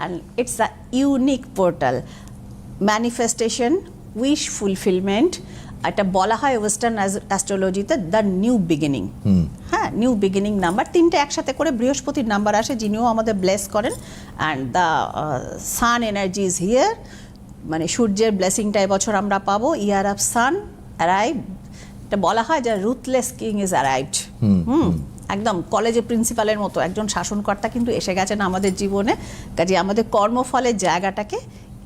and it's a unique portal. Manifestation, wish fulfillment, এটা বলা হয় ওয়েস্টার্ন অ্যাস্ট্রোলজিতে দ্য নিউ বিগিনিং। হ্যাঁ, নিউ বিগিনিং নাম্বার তিনটে একসাথে করে বৃহস্পতির নাম্বার আসে, যিনিও আমাদের ব্লেস করেন। And the sun energy is here, মানে সূর্যের ব্লেসিংটা এবছর আমরা পাবো। ইয়ার অফ সান অ্যারাইভ, এটা বলা হয় যে রুথলেস কিং ইজ অ্যারাইভড। একদম কলেজের প্রিন্সিপালের মতো একজন শাসনকর্তা কিন্তু এসে গেছেন আমাদের জীবনে। কাজে আমাদের কর্মফলের জায়গাটাকে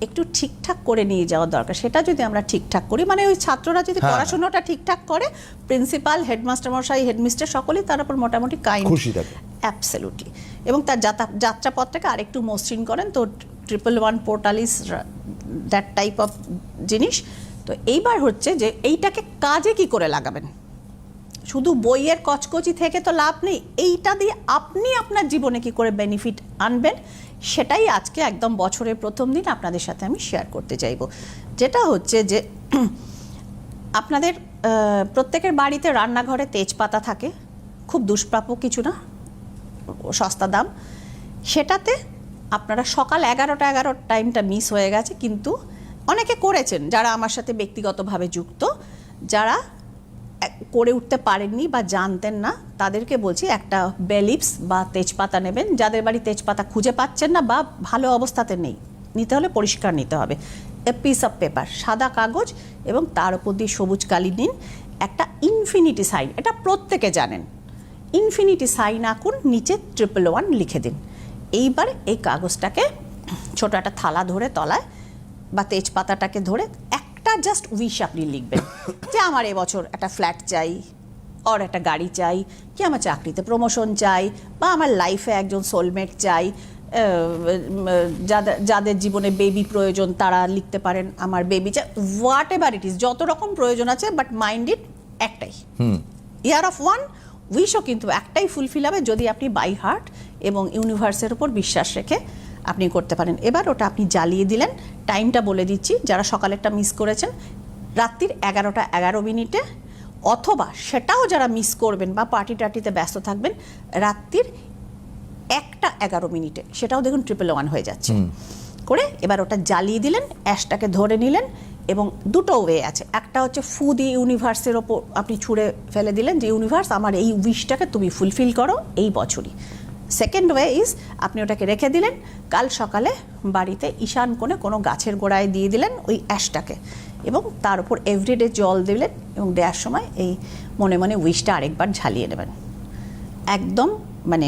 একটু ঠিকঠাক করে নিয়ে যাওয়া দরকার। সেটা যদি আমরা ঠিকঠাক করি, মানে ওই ছাত্ররা যদি পড়াশোনাটা ঠিকঠাক করে, প্রিন্সিপাল, হেডমাস্টার মশাই, হেডমিস্টার সকলেই তার উপর মোটামুটি কাইন্ড, খুশি থাকে, অ্যাবসলিউটলি। এবং তার যাত্রাপথটাকে আরেকটু মসৃণ করেন। তো 111 portal is that type of জিনিস। তো এইবার হচ্ছে যে এইটাকে কাজে কি করে লাগাবেন। শুধু বইয়ের কচকচি থেকে তো লাভ নেই, এইটা দিয়ে আপনি আপনার জীবনে কি করে বেনিফিট আনবেন, সেটাই আজকে একদম বছরের প্রথম দিন আপনাদের সাথে আমি শেয়ার করতে চাইব। যেটা হচ্ছে যে আপনাদের প্রত্যেকের বাড়িতে রান্নাঘরে তেজপাতা থাকে, খুব দুষ্প্রাপ্য কিছু না, সস্তা দাম। সেটাতে আপনারা সকাল 11টা টাইমটা মিস হয়ে গেছে, কিন্তু অনেকে করেছেন যারা আমার সাথে ব্যক্তিগতভাবে যুক্ত। যারা করে উঠতে পারেননি বা জানতেন না, তাদেরকে বলছি একটা বেলিপস বা তেজপাতা নেবেন। যাদের বাড়ি তেজপাতা খুঁজে পাচ্ছেন না বা ভালো অবস্থাতে নেই, নিতে হলে পরিষ্কার নিতে হবে। এ পিস অফ পেপার, সাদা কাগজ, এবং তার উপর দিয়ে সবুজ কালি নিন। একটা ইনফিনিটি সাইন, এটা প্রত্যেকে জানেন, ইনফিনিটি সাইন আঁকুন, নিচে 111 লিখে দিন। এইবার এই কাগজটাকে ছোট একটা থালা ধরে তলায় বা তেজপাতাটাকে ধরে একটা জাস্ট উইশ আপনি লিখবেন যে আমার এবছর একটা ফ্ল্যাট চাই, আর একটা গাড়ি চাই, কি আমার চাকরিতে প্রমোশন চাই, বা আমার লাইফে একজন সোলমেট চাই। যাদের জীবনে বেবি প্রয়োজন তারা লিখতে পারেন আমার বেবি চাই, হোয়াট এভার ইট ইজ, যত রকম প্রয়োজন আছে, বাট মাইন্ড ইট একটাই। ইয়ার অফ ওয়ান উইশও কিন্তু একটাই ফুলফিল হবে যদি আপনি বাই হার্ট এবং ইউনিভার্সের উপর বিশ্বাস রেখে আপনি করতে পারেন। এবার ওটা আপনি জ্বালিয়ে দিলেন। টাইমটা বলে দিচ্ছি, যারা সকালেরটা মিস করেছেন, রাত্রির 11টা 11 অথবা সেটাও যারা মিস করবেন বা পার্টি টার্টিতে ব্যস্ত থাকবেন, রাত্রির 1টা 11 সেটাও দেখুন 111 হয়ে যাচ্ছে করে। এবার ওটা জ্বালিয়ে দিলেন, অ্যাশটাকে ধরে নিলেন, এবং দুটো ওয়ে আছে। একটা হচ্ছে ফু দিয়ে ইউনিভার্সের ওপর আপনি ছুঁড়ে ফেলে দিলেন যে ইউনিভার্স আমার এই উইশটাকে তুমি ফুলফিল করো এই বছরই। সেকেন্ড ওয়ে ইজ আপনি ওটাকে রেখে দিলেন, কাল সকালে বাড়িতে ঈশান কোণে কোনো গাছের গোড়ায় দিয়ে দিলেন ওই অ্যাশটাকে, এবং তার উপর এভরিডে জল দিলেন, এবং দেওয়ার সময় এই মনে মনে উইশটা আরেকবার ঝালিয়ে নেবেন। একদম মানে